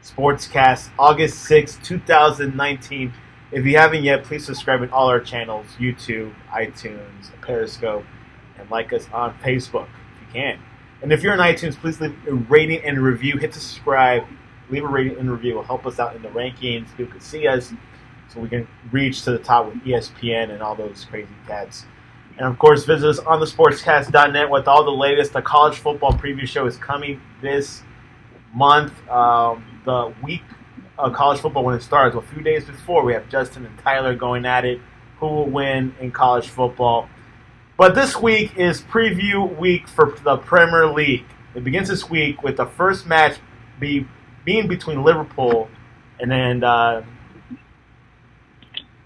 Sportscast, August 6th, 2019. If you haven't yet, please subscribe to all our channels, YouTube, iTunes, Periscope, and like us on Facebook if you can. And if you're on iTunes, please leave a rating and a review. Hit the subscribe, leave a rating and a review. It will help us out in the rankings. People can see us so we can reach to the top with ESPN and all those crazy cats. And of course, visit us on thesportscast.net with all the latest. The college football preview show is coming this month. The week of college football when it starts, a few days before, we have Justin and Tyler going at it. Who will win in college football? But this week is preview week for the Premier League. It begins this week with the first match being between Liverpool and then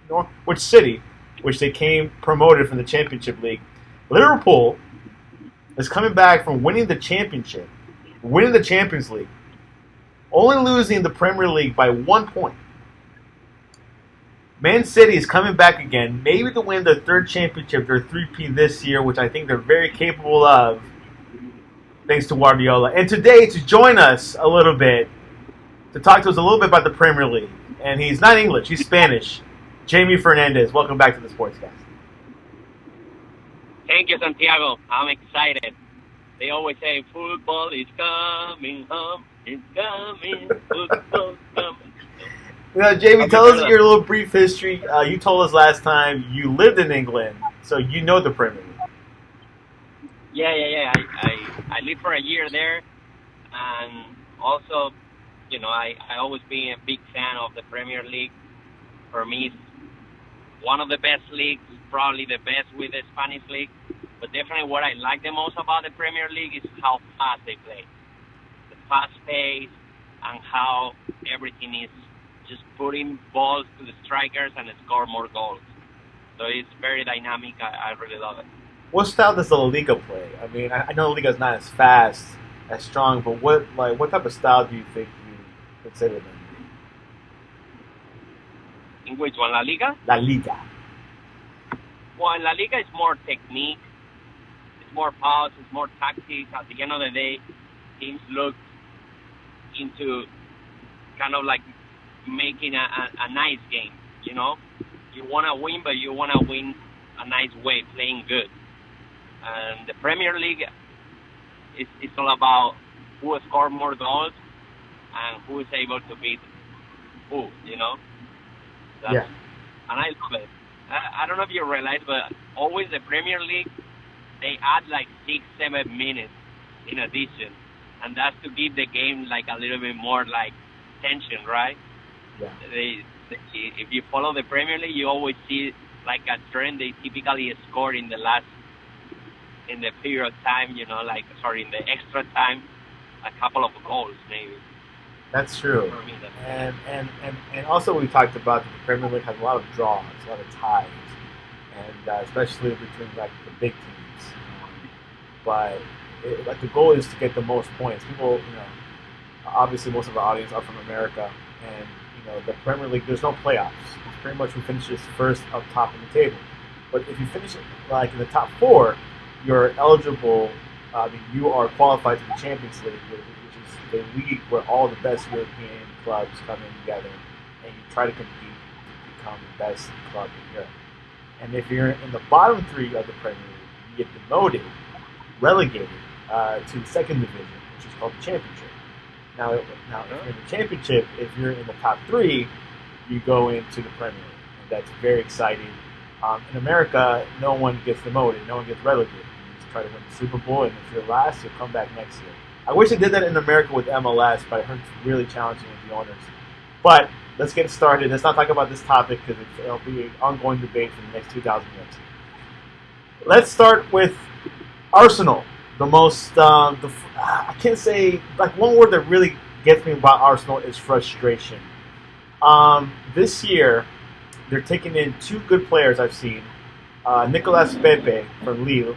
Norwich City, which they came promoted from the Championship League. Liverpool is coming back from winning the championship, winning the Champions League, only losing the Premier League by 1 point. Man City is coming back again, maybe to win their third championship, their 3P this year, which I think they're very capable of, thanks to Guardiola. And today, to join us a little bit, to talk to us a little bit about the Premier League, and he's not English, he's Spanish, Jaime Fernandez. Welcome back to the Sportscast. Thank you, Santiago. I'm excited. They always say, football is coming home. It's coming. Football's coming. Jamie, tell us your little brief history. You told us last time you lived in England, so you know the Premier League. Yeah. I lived for a year there, and also, I always been a big fan of the Premier League. For me, it's one of the best leagues, probably the best with the Spanish league. But definitely what I like the most about the Premier League is how fast they play. The fast pace and how everything is just putting balls to the strikers and score more goals. So it's very dynamic. I really love it. What style does the La Liga play? I mean, I know La Liga is not as fast, as strong, but what type of style do you think you consider them? In which one, La Liga? La Liga. Well, in La Liga it's more technique, it's more pass, it's more tactics. At the end of the day, teams look into kind of like making a nice game, You want to win, but you want to win a nice way, playing good. And the Premier League it's all about who scores more goals and who is able to beat who, Yeah. And I love it. I don't know if you realize, but always the Premier League, they add like 6-7 minutes in addition. And that's to give the game like a little bit more like tension, right? Yeah. If you follow the Premier League, you always see like a trend. They typically score in the period of time, in the extra time, a couple of goals maybe. That's true. And also we talked about that the Premier League has a lot of draws, a lot of ties, and especially between like the big teams. But the goal is to get the most points. People, obviously most of our audience are from America, and the Premier League, there's no playoffs. It's pretty much who finishes first up top in the table. But if you finish like in the top 4, you're eligible. You are qualified to the Champions League, which is the league where all the best European clubs come in together, and you try to compete to become the best club in Europe. And if you're in the bottom 3 of the Premier League, you get demoted, relegated to the second division, which is called the Championship. Now, if you're in the Championship, if you're in the top 3, you go into the Premier League, and that's very exciting. In America, no one gets demoted, no one gets relegated. You just try to win the Super Bowl, and if you're last, you'll come back next year. I wish they did that in America with MLS, but I heard it's really challenging with the owners. But let's get started. Let's not talk about this topic because it'll be an ongoing debate for the next 2,000 years. Let's start with Arsenal. The most, I can't say, like one word that really gets me about Arsenal is frustration. This year, they're taking in 2 good players I've seen, Nicolas Pepe from Lille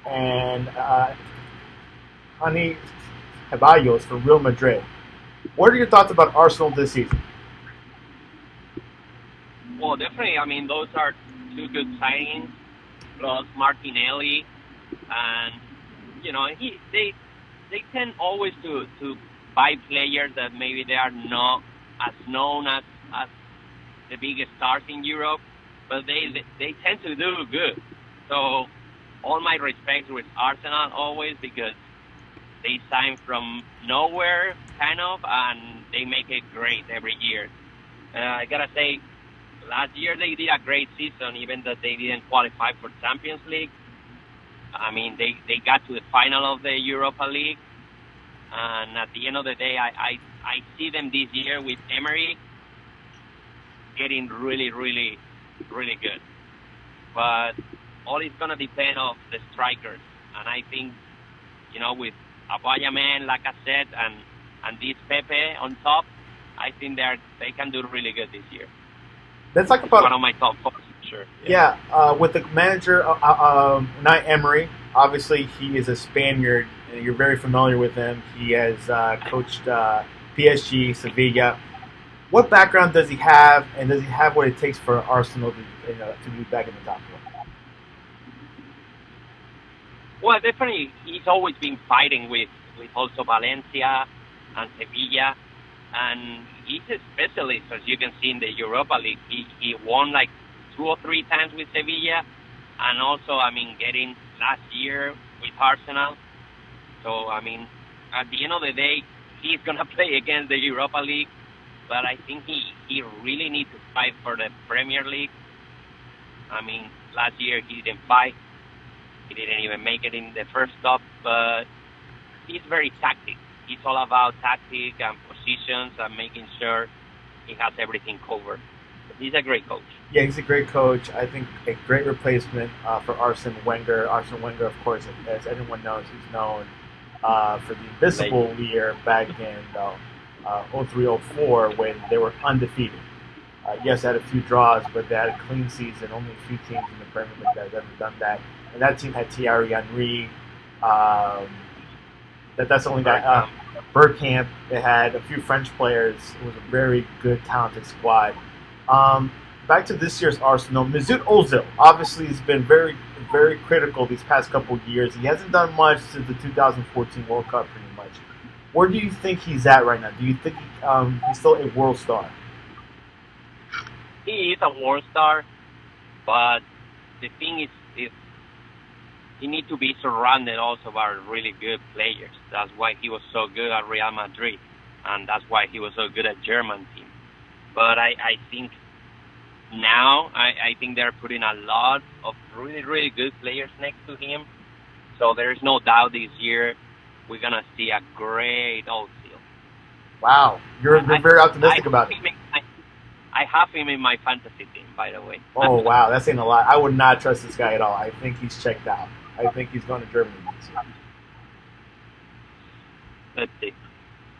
and Hani Ceballos from Real Madrid. What are your thoughts about Arsenal this season? Well, definitely. I mean, those are 2 good signings, plus Martinelli, and they tend always to five players that maybe they are not as known as the biggest stars in Europe, but they tend to do good. So all my respect with Arsenal always, because they sign from nowhere kind of, and they make it great every year. I gotta say, last year they did a great season, even though they didn't qualify for Champions League. I mean, they got to the final of the Europa League, and at the end of the day, I see them this year with Emery getting really, really, really good. But all is gonna depend on the strikers, and I think, with Aubameyang, like I said, and this Pepe on top, I think they can do really good this year. Let's talk It's about one of my top four, sure. Yeah, with the manager, not Emery. Obviously, he is a Spaniard. And you're very familiar with him. He has coached PSG, Sevilla. What background does he have, and does he have what it takes for Arsenal to be back in the top four? Well, definitely, he's always been fighting with also Valencia and Sevilla, and he's a specialist, as you can see in the Europa League. He won like 2 or 3 times with Sevilla, and also, I mean, getting last year with Arsenal. So, I mean, at the end of the day, he's going to play against the Europa League, but I think he really needs to fight for the Premier League. I mean, last year he didn't fight. He didn't even make it in the first stop, but he's very tactic. He's all about tactic and positions and making sure he has everything covered. But he's a great coach. Yeah, he's a great coach. I think a great replacement for Arsene Wenger. Arsene Wenger, of course, as anyone knows, he's known for the invisible year back in 03-04 when they were undefeated. Yes, they had a few draws, but they had a clean season. Only a few teams in the Premier League that have ever done that. And that team had Thierry Henry. That's the only guy. Bergkamp. They had a few French players. It was a very good, talented squad. Back to this year's Arsenal. Mesut Ozil obviously has been very, very critical these past couple of years. He hasn't done much since the 2014 World Cup, pretty much. Where do you think he's at right now? Do you think he's still a world star? He is a world star, but the thing is he needs to be surrounded also by really good players. That's why he was so good at Real Madrid, and that's why he was so good at German team. But I think now I think they're putting a lot of really, really good players next to him. So there is no doubt this year we're going to see a great Ozil. Wow. You're very optimistic about it. I have him in my fantasy team, by the way. Oh, wow. That's saying a lot. I would not trust this guy at all. I think he's checked out. I think he's going to Germany this year. Let's see.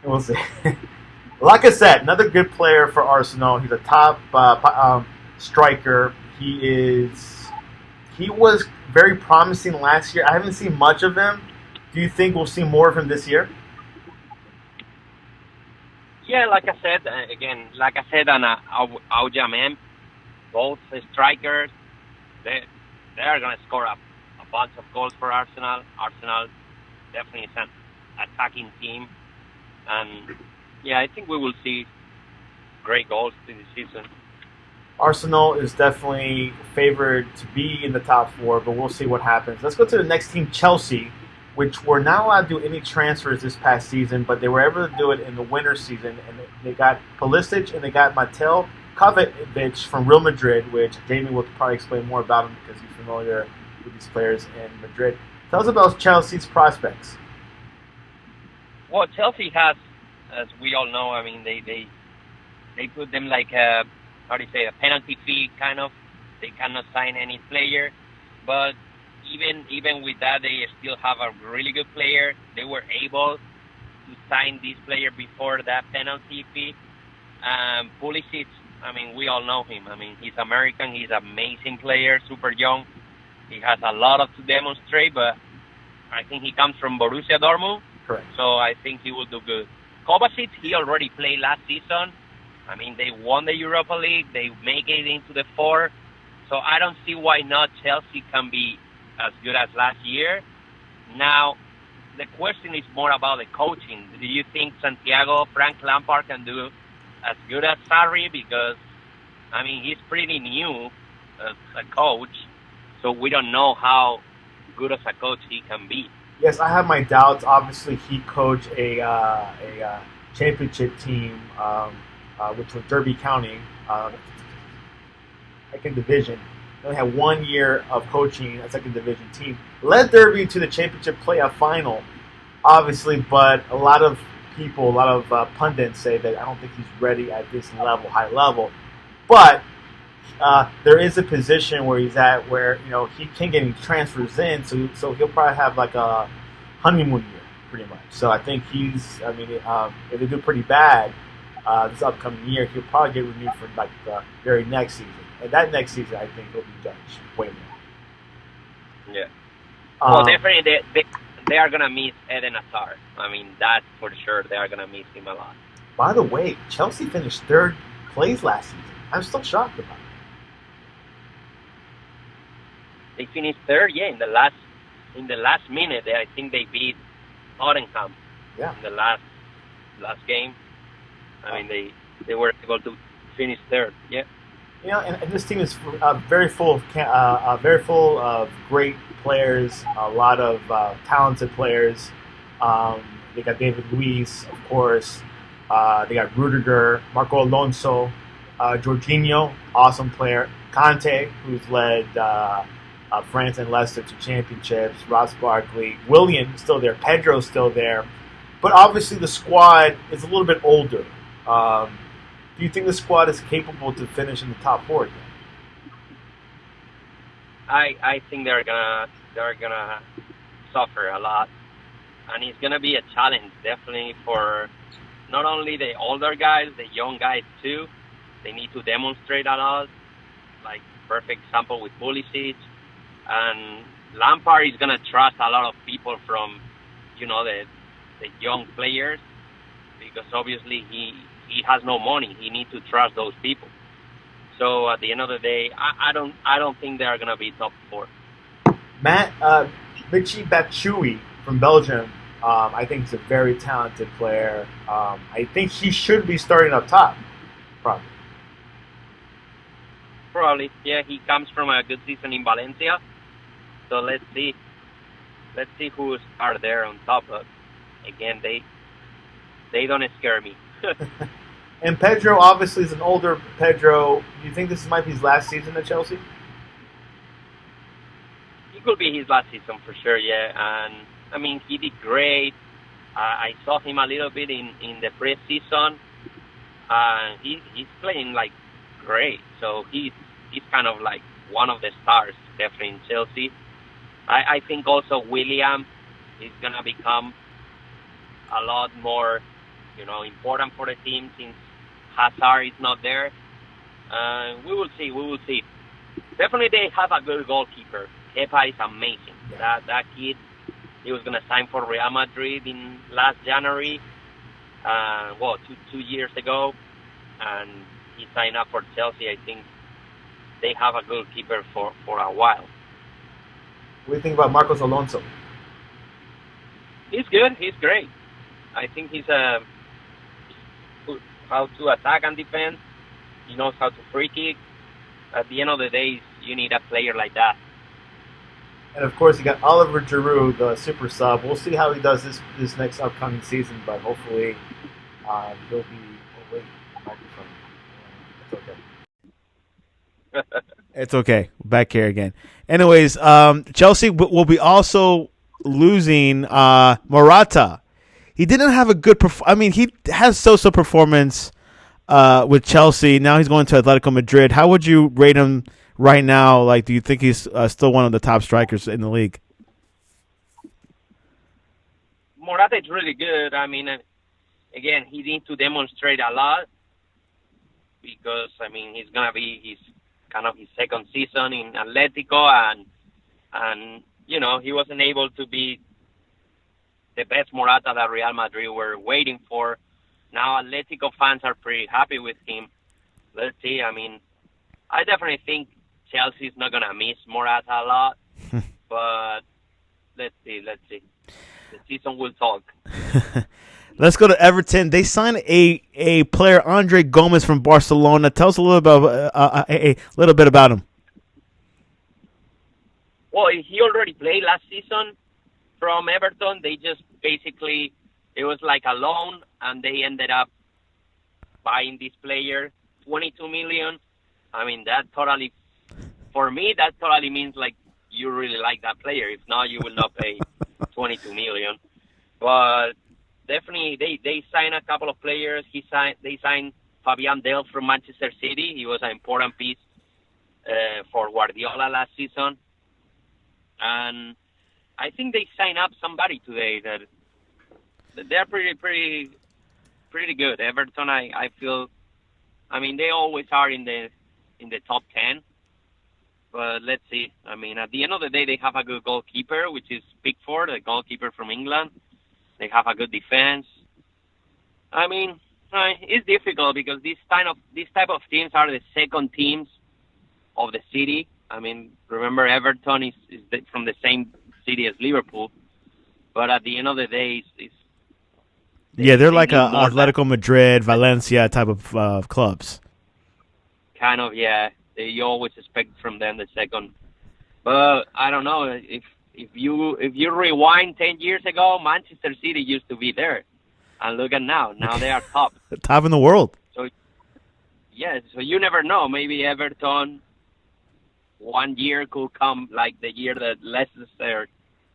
We'll see. Like I said, another good player for Arsenal. He's a top striker. He was very promising last year. I haven't seen much of him. Do you think we'll see more of him this year? Yeah, like I said, and Aubameyang, both strikers, they are going to score a bunch of goals for Arsenal. Arsenal definitely is an attacking team, and yeah, I think we will see great goals this season. Arsenal is definitely favored to be in the top 4, but we'll see what happens. Let's go to the next team, Chelsea, which were not allowed to do any transfers this past season, but they were able to do it in the winter season. And they got Pulisic and they got Mateo Kovacic from Real Madrid, which Jaime will probably explain more about him because he's familiar with these players in Madrid. Tell us about Chelsea's prospects. Well, Chelsea has, as we all know, I mean, they put them like a penalty fee kind of. They cannot sign any player, but even with that, they still have a really good player. They were able to sign this player before that penalty fee. Pulisic, I mean, we all know him. I mean, he's American. He's an amazing player, super young. He has a lot to demonstrate, but I think he comes from Borussia Dortmund. Correct. So I think he will do good. Kovacic, he already played last season. I mean, they won the Europa League. They make it into the 4. So I don't see why not Chelsea can be as good as last year. Now, the question is more about the coaching. Do you think Frank Lampard can do as good as Sarri? Because I mean, he's pretty new as a coach, so we don't know how good as a coach he can be. Yes, I have my doubts. Obviously, he coached a championship team, which was Derby County, second division. They only had 1 year of coaching a second division team. Led Derby to the championship playoff final, obviously, but a lot of people, a lot of pundits say that I don't think he's ready at this level, high level. But there is a position where he's at where he can get transfers in, so he'll probably have like a honeymoon year, pretty much. So I think he's. I mean, if they do pretty bad this upcoming year, he'll probably get renewed for like the very next season. And that next season, I think he'll be judged way more. Yeah. Well, definitely they are gonna miss Eden Hazard. I mean, that's for sure. They are gonna miss him a lot. By the way, Chelsea finished third place last season. I'm still shocked about it. They finished third, yeah, in the last minute. I think they beat Tottenham. Yeah. In the last game. I mean, they were able to finish third. Yeah. And this team is very full of great players, a lot of talented players. They got David Luiz, of course. They got Rudiger, Marco Alonso, Jorginho, awesome player. Conte, who's led France and Leicester to championships. Ross Barkley, Willian still there. Pedro's still there. But obviously the squad is a little bit older. Do you think the squad is capable to finish in the top four again? I think they're gonna suffer a lot, and it's gonna be a challenge definitely for not only the older guys, the young guys too. They need to demonstrate a lot. Like perfect example with Pulisic, and Lampard is gonna trust a lot of people from the young players because obviously he has no money. He needs to trust those people. So at the end of the day, I don't think they are gonna be top four. Matt Michy Batshuayi from Belgium, I think he's a very talented player. I think he should be starting up top, probably. Probably, yeah. He comes from a good season in Valencia, so let's see who are there on top. But again, they don't scare me. And Pedro obviously is an older Pedro. Do you think this might be his last season at Chelsea? It could be his last season for sure, yeah. And I mean, he did great. I saw him a little bit in the pre-season. He's playing like great. So he's kind of like one of the stars definitely in Chelsea. I think also William is gonna become a lot more important for the team since Hazard is not there. We will see. Definitely they have a good goalkeeper. Kepa is amazing. That kid, he was going to sign for Real Madrid in last January, 2 years ago, and he signed up for Chelsea. I think they have a goalkeeper for a while. What do you think about Marcos Alonso? He's good. He's great. I think he's how to attack and defend. He knows how to free kick. At the end of the day, you need a player like that. And of course, you got Oliver Giroud, the super sub. We'll see how he does this next upcoming season, but hopefully he'll be. Oh wait, microphone. It's okay. It's okay. Back here again. Anyways, Chelsea will be also losing Morata. He didn't have a good I mean, he has so-so performance with Chelsea. Now he's going to Atletico Madrid. How would you rate him right now? Like, do you think he's still one of the top strikers in the league? Morata is really good. I mean, again, he needs to demonstrate a lot because, I mean, he's going to be his second season in Atletico and he wasn't able to be the best Morata that Real Madrid were waiting for. Now Atletico fans are pretty happy with him. Let's see. I mean, I definitely think Chelsea's not going to miss Morata a lot, but let's see. The season will talk. Let's go to Everton. They signed a player, Andre Gomez from Barcelona. Tell us a little about a little bit about him. Well, he already played last season from Everton. They just basically, it was like a loan, and they ended up buying this player, 22 million. I mean, that totally, for me, that totally means like you really like that player. If not, you will not pay 22 million. But definitely, they signed a couple of players. They signed Fabian Delph from Manchester City. He was an important piece for Guardiola last season. And I think they signed up somebody today that they're pretty good. Everton, I feel, I mean, they always are in the top 10. But let's see. I mean, at the end of the day, they have a good goalkeeper, which is Pickford, a goalkeeper from England. They have a good defense. I mean, it's difficult because these type of teams are the second teams of the city. I mean, remember Everton is from the same city as Liverpool, but at the end of the day, They're like a more Atletico Madrid, Valencia type of clubs. kind of, yeah. You always expect from them the second, but I don't know if you rewind 10 years ago, Manchester City used to be there, and look at now. Now they are top. Top in the world. So yeah, so you never know. Maybe Everton one year could come like the year that Leicester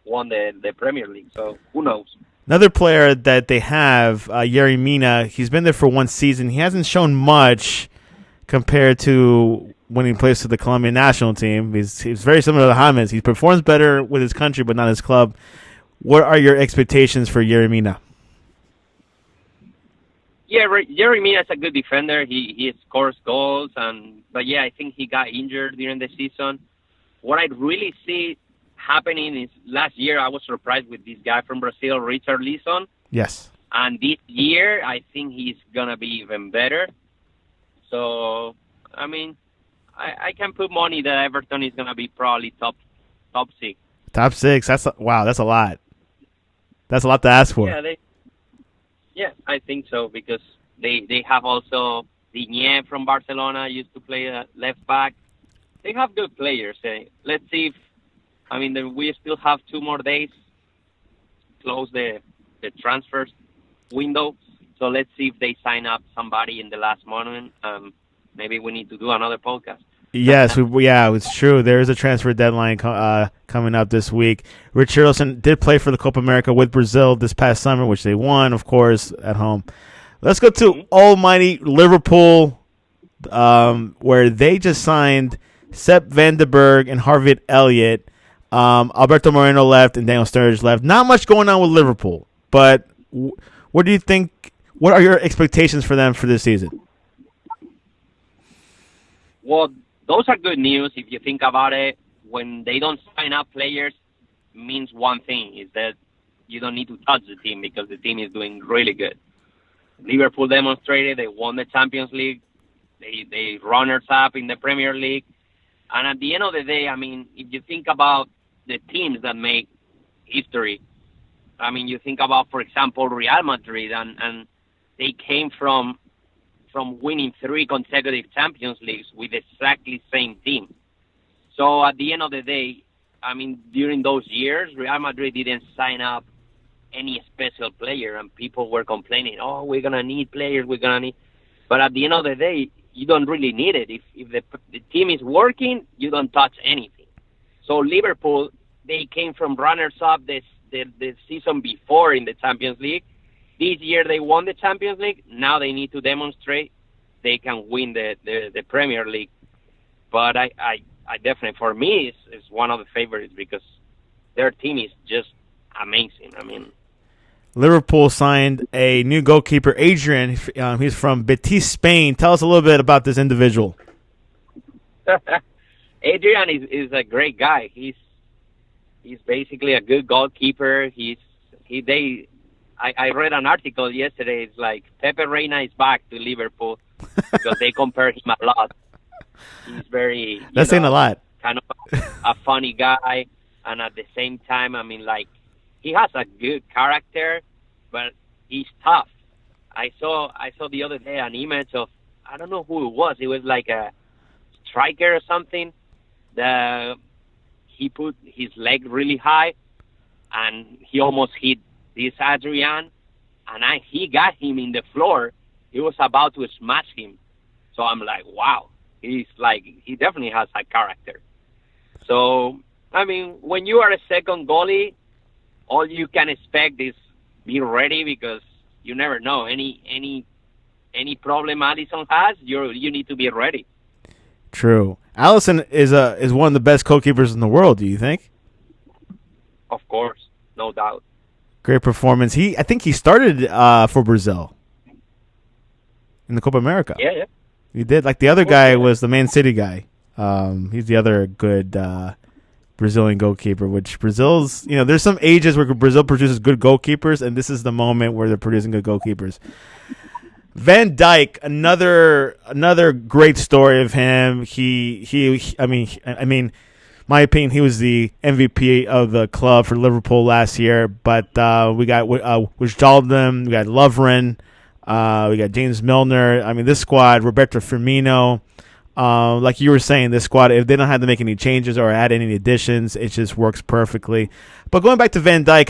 won the Premier League. So who knows? Another player that they have, Yerry Mina, he's been there for one season. He hasn't shown much compared to when he plays for the Colombian national team. He's very similar to James. He performs better with his country, but not his club. What are your expectations for Yerry Mina? Yeah, Jerry Mina is a good defender. He scores goals, but yeah, I think he got injured during the season. What I really see happening is last year I was surprised with this guy from Brazil, Richard Leeson. Yes. And this year I think he's gonna be even better. So I mean, I can put money that Everton is gonna be probably top six. Top six. Wow. That's a lot. That's a lot to ask for. Yeah, I think so because they have also Digne from Barcelona used to play left back. They have good players. Let's see if we still have 2 more days to close the transfers window. So let's see if they sign up somebody in the last moment. Maybe we need to do another podcast. Yes, it's true. There is a transfer deadline coming up this week. Richarlison did play for the Copa America with Brazil this past summer, which they won, of course, at home. Let's go to almighty Liverpool, where they just signed Sepp van den Berg and Harvey Elliott. Alberto Moreno left and Daniel Sturridge left. Not much going on with Liverpool, but what do you think? What are your expectations for them for this season? Well, those are good news if you think about it. When they don't sign up players, means one thing, is that you don't need to touch the team because the team is doing really good. Liverpool demonstrated they won the Champions League. They runners up in the Premier League. And at the end of the day, I mean, if you think about the teams that make history, I mean, you think about, for example, Real Madrid, and they came from winning 3 consecutive Champions Leagues with exactly the same team. So at the end of the day, I mean, during those years, Real Madrid didn't sign up any special player, and people were complaining, oh, we're going to need players, But at the end of the day, you don't really need it. If the team is working, you don't touch anything. So Liverpool, they came from runners-up the season before in the Champions League. This year they won the Champions League. Now they need to demonstrate they can win the Premier League. But I definitely, for me, it's one of the favorites because their team is just amazing. I mean, Liverpool signed a new goalkeeper, Adrian. He's from Betis, Spain. Tell us a little bit about this individual. Adrian is a great guy. He's basically a good goalkeeper. I read an article yesterday. It's like Pepe Reina is back to Liverpool because they compare him a lot. He's very that's saying a lot. Kind of a funny guy, and at the same time, I mean, like he has a good character, but he's tough. I saw the other day an image of, I don't know who it was. It was like a striker or something. The He put his leg really high, and he almost hit this Adrian, and he got him in the floor. He was about to smash him. So I'm like, wow, he definitely has a character. So, I mean, when you are a second goalie, all you can expect is be ready, because you never know. Any problem Allison has, you need to be ready. True. Allison is one of the best goalkeepers in the world. Do you think? Of course, no doubt. Great performance. I think he started for Brazil in the Copa America. Yeah. He did. Like the other guy was the Man City guy. He's the other good Brazilian goalkeeper. Which Brazil's, there's some ages where Brazil produces good goalkeepers, and this is the moment where they're producing good goalkeepers. Van Dijk, another great story of him. I mean, my opinion, he was the MVP of the club for Liverpool last year. But we got Wijnaldum, we got Lovren, we got James Milner. I mean, this squad, Roberto Firmino. Like you were saying, this squad, if they don't have to make any changes or add any additions, it just works perfectly. But going back to Van Dijk,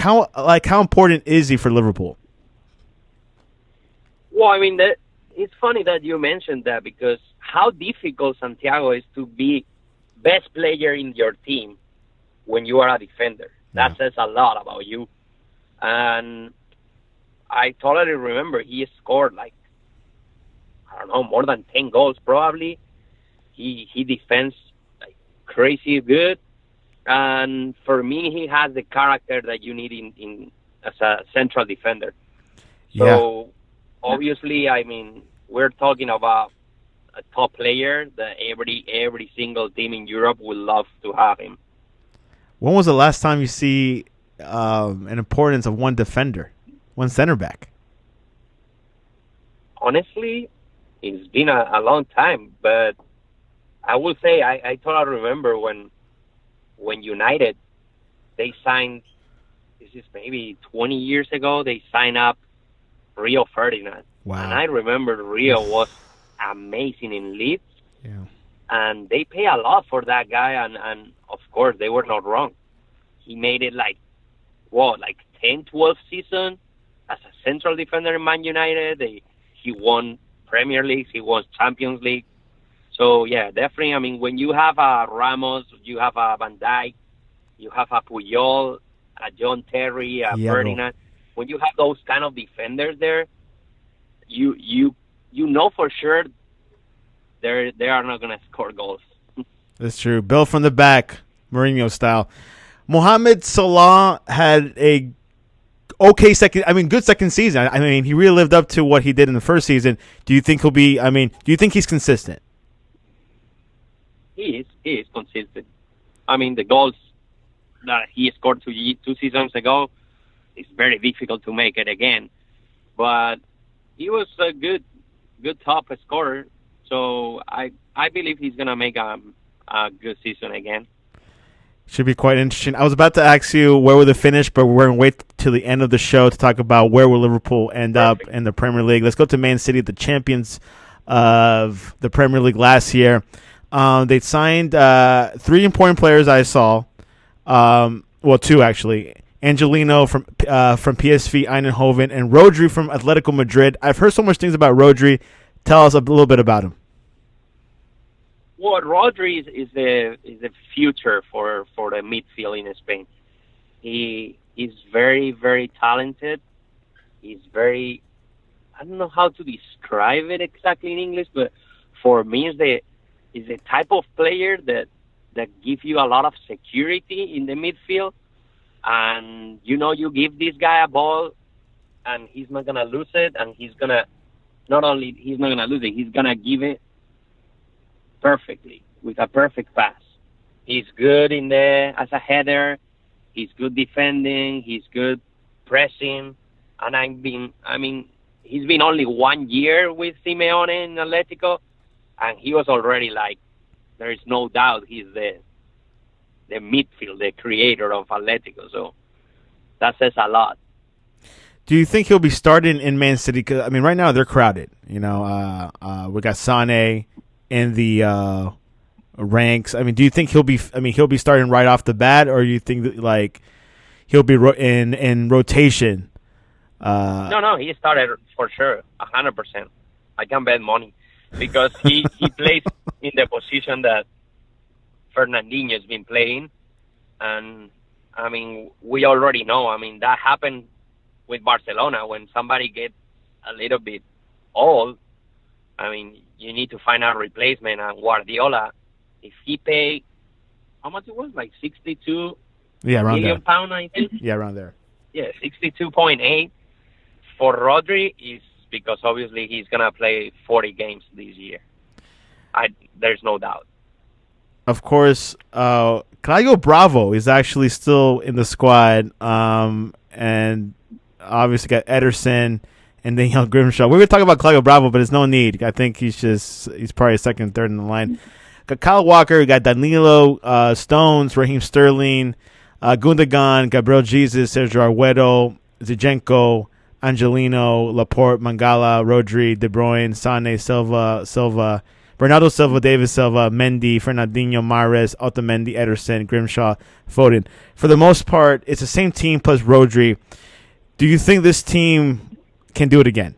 how important is he for Liverpool? Well, I mean, it's funny that you mentioned that, because how difficult, Santiago, is to be best player in your team when you are a defender. That says a lot about you. And I totally remember he scored more than 10 goals probably. He defends like crazy good. And for me, he has the character that you need in as a central defender. So obviously, I mean, we're talking about a top player that every single team in Europe would love to have him. When was the last time you see an importance of one defender, one center back? Honestly, it's been a long time, but I will say I totally remember when United, they signed, this is maybe 20 years ago, they signed up Rio Ferdinand. Wow. And I remember Rio was amazing in Leeds. Yeah. And they pay a lot for that guy, and of course, they were not wrong. He made it like 10, 12 seasons as a central defender in Man United. He won Premier League, he won Champions League. So, yeah, definitely, I mean, when you have a Ramos, you have a Van Dijk, you have a Puyol, a John Terry, a Ferdinand, when you have those kind of defenders there, you know for sure they are not going to score goals. That's true. Built from the back, Mourinho style. Mohamed Salah had a good second season. I mean, he really lived up to what he did in the first season. Do you think do you think he's consistent? He is consistent. I mean, the goals that he scored two seasons ago, it's very difficult to make it again. But he was a good top scorer. So I believe he's going to make a good season again. Should be quite interesting. I was about to ask you where will they finish, but we're going to wait till the end of the show to talk about where will Liverpool end up in the Premier League. Let's go to Man City, the champions of the Premier League last year. They signed 3 important players I saw. Well, 2 actually. Angelino from PSV Eindhoven and Rodri from Atletico Madrid. I've heard so much things about Rodri. Tell us a little bit about him. Well, Rodri is the future for the midfield in Spain. He is very, very talented. He's very, I don't know how to describe it exactly in English, but for me, is the type of player that gives you a lot of security in the midfield. And, you give this guy a ball, and he's not going to lose it, and he's not going to lose it, he's going to give it perfectly, with a perfect pass. He's good in there as a header, he's good defending, he's good pressing, and he's been only 1 year with Simeone in Atletico, and he was already there is no doubt he's the midfield, the creator of Atletico. So that says a lot. Do you think he'll be starting in Man City? 'Cause, I mean, right now they're crowded. We got Sane in the ranks. I mean, do you think he'll be? I mean, he'll be starting right off the bat, or do you think that like he'll be in rotation? No, he started for sure, 100%. I can bet money because he plays in the position that Fernandinho has been playing, and I mean, we already know. I mean, that happened with Barcelona when somebody gets a little bit old. I mean, you need to find a replacement. And Guardiola, if he paid, how much it was, like 62 Yeah, around million there. pound, I think. Yeah, around there. Yeah, 62.8 for Rodri is because obviously he's gonna play 40 games this year. There's no doubt. Of course, Claudio Bravo is actually still in the squad, and obviously got Ederson and Daniel Grimshaw. We were talking about Claudio Bravo, but there's no need. I think he's probably second, third in the line. Got Kyle Walker, we got Danilo, Stones, Raheem Sterling, Gundogan, Gabriel Jesus, Sergio Arguero, Zinchenko, Angelino, Laporte, Mangala, Rodri, De Bruyne, Sane, Silva, Bernardo Silva, David Silva, Mendy, Fernandinho, Mahrez, Otamendi, Ederson, Grimshaw, Foden. For the most part, it's the same team plus Rodri. Do you think this team can do it again?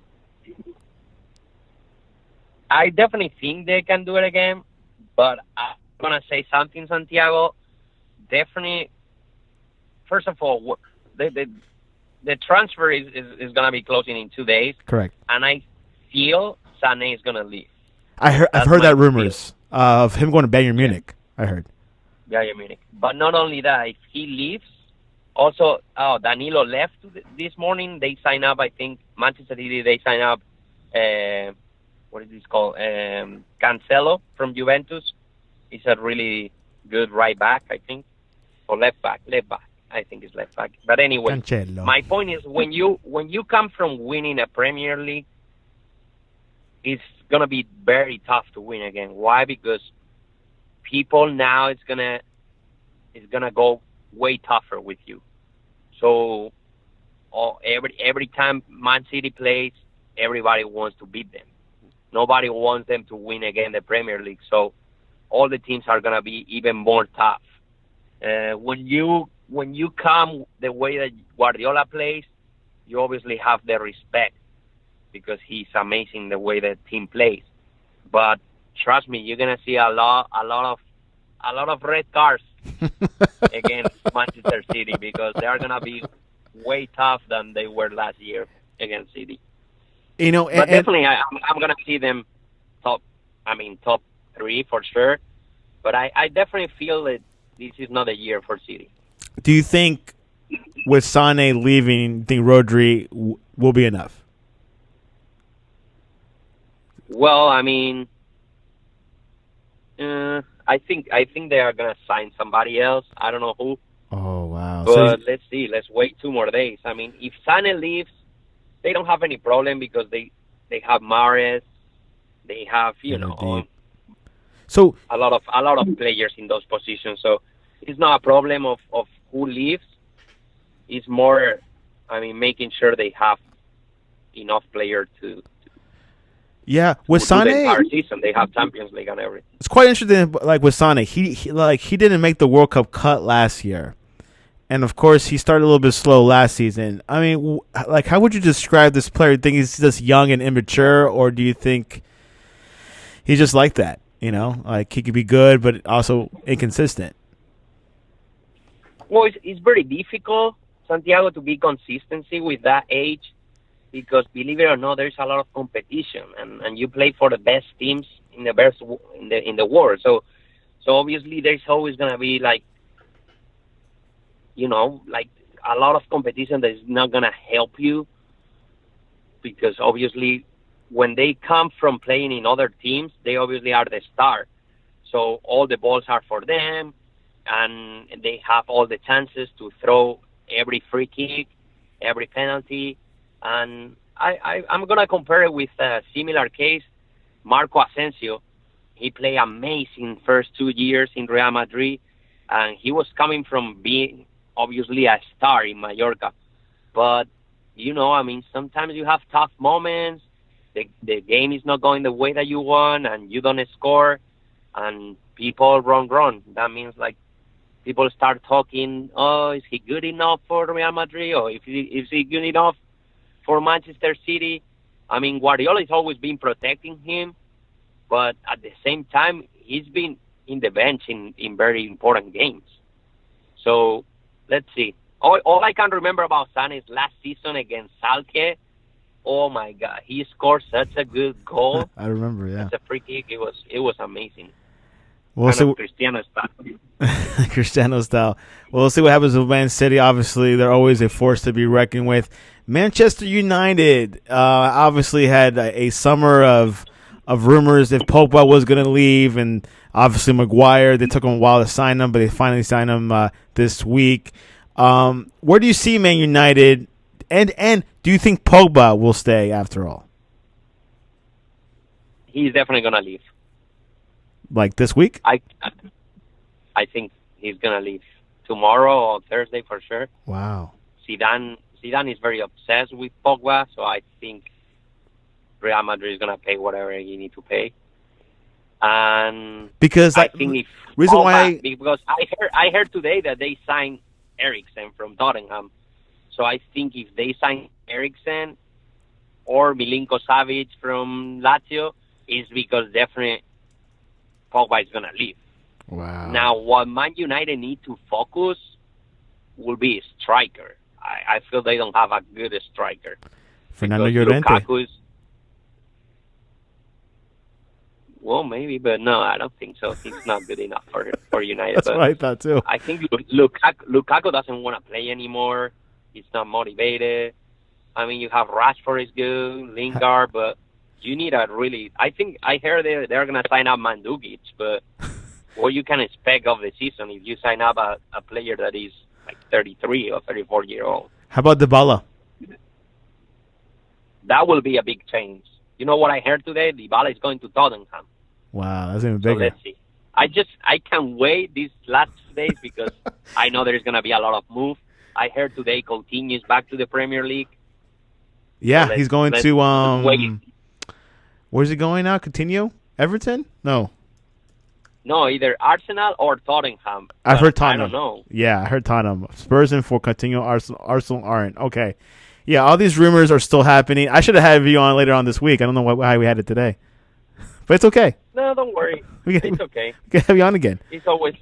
I definitely think they can do it again, but I'm gonna say something, Santiago. Definitely, first of all, the transfer is gonna be closing in 2 days. Correct. And I feel Sané is gonna leave. I've heard that rumors of him going to Bayern Munich. I heard. Bayern Munich. But not only that, if he leaves, also Danilo left this morning. They sign up, I think, Manchester City. They sign up. What is this called? Cancelo from Juventus. He's a really good right back, I think, or left back. I think it's left back. But anyway, Cancelo. my point is when you come from winning a Premier League, it's gonna be very tough to win again. Why? Because people now it's gonna go way tougher with you. So every time Man City plays, everybody wants to beat them. Nobody wants them to win again the Premier League. So all the teams are gonna be even more tough. When you come the way that Guardiola plays, you obviously have the respect because he's amazing the way the team plays. But trust me, you're gonna see a lot of red cards against Manchester City because they are gonna be way tough than they were last year against City. But definitely, I'm gonna see them top 3 for sure. But I definitely feel that this is not a year for City. Do you think with Sane leaving, do you think Rodri will be enough? Well, I mean, I think they are gonna sign somebody else. I don't know who. Oh wow! But let's see. Let's wait 2 more days. I mean, if Sane leaves, they don't have any problem because they have Mahrez, they have so a lot of players in those positions. So it's not a problem of who leaves. It's more, I mean, making sure they have enough players to. Yeah, with Sane, the entire season they have Champions League and everything. It's quite interesting. Like with Sane, he didn't make the World Cup cut last year, and of course he started a little bit slow last season. I mean, like how would you describe this player? Do you think he's just young and immature, or do you think he's just like that? Like he could be good, but also inconsistent. Well, it's very difficult, Santiago, to be consistency with that age. Because believe it or not, there's a lot of competition, and you play for the best teams in the world. So obviously there's always gonna be like a lot of competition that is not gonna help you. Because obviously, when they come from playing in other teams, they obviously are the star. So all the balls are for them, and they have all the chances to throw every free kick, every penalty. And I'm going to compare it with a similar case, Marco Asensio. He played amazing first 2 years in Real Madrid, and he was coming from being obviously a star in Mallorca. But I mean, sometimes you have tough moments. The game is not going the way that you want, and you don't score, and people run. That means like people start talking. Oh, is he good enough for Real Madrid, or if is he good enough for Manchester City? I mean, Guardiola has always been protecting him, but at the same time, he's been in the bench in very important games. So let's see. All I can remember about San is last season against Salke. Oh my God, he scored such a good goal. I remember, yeah. It's a free kick. It was amazing. We'll Kind see. of Cristiano style. Cristiano style. Well, we'll see what happens with Man City. Obviously, they're always a force to be reckoned with. Manchester United obviously had a summer of rumors if Pogba was going to leave, and obviously Maguire. They took him a while to sign him, but they finally signed him this week. Where do you see Man United, and do you think Pogba will stay after all? He's definitely gonna leave. Like this week? I think he's gonna leave tomorrow or Thursday for sure. Wow. Zidane is very obsessed with Pogba, so I think Real Madrid is gonna pay whatever he need to pay. And because I think if reason Pogba, why because I heard today that they signed Eriksen from Tottenham, so I think if they sign Eriksen or Milinko Savic from Lazio, is because definitely Pogba is gonna leave. wow. Now, what Man United need to focus will be a striker. I feel they don't have a good striker. Fernando Because Llorente. Lukaku's, well, maybe, but no, I don't think so. He's not good enough for United. That's but what I thought too. I think Lukaku doesn't want to play anymore. He's not motivated. I mean, you have Rashford is good, Lingard, but you need a really. I think I heard they're gonna sign up Mandzukic, but what you can expect of the season if you sign up a player that is like 33 or 34 year old. How about Dybala? That will be a big change. You know what I heard today? Dybala is going to Tottenham. Wow, that's even So bigger. let's see. I can't wait these last days because I know there's gonna be a lot of move. I heard today Coutinho is back to the Premier League. Yeah, So he's going let's to wait. where's he going now? Continue? Everton? No. No, either Arsenal or Tottenham. I've But heard Tottenham. I don't know. Yeah, I heard Tottenham. Spurs in for Coutinho. Arsenal aren't. Okay. Yeah, all these rumors are still happening. I should have had you on later on this week. I don't know why we had it today. But it's okay. No, don't worry. We can, It's okay. we can have you on again. It's always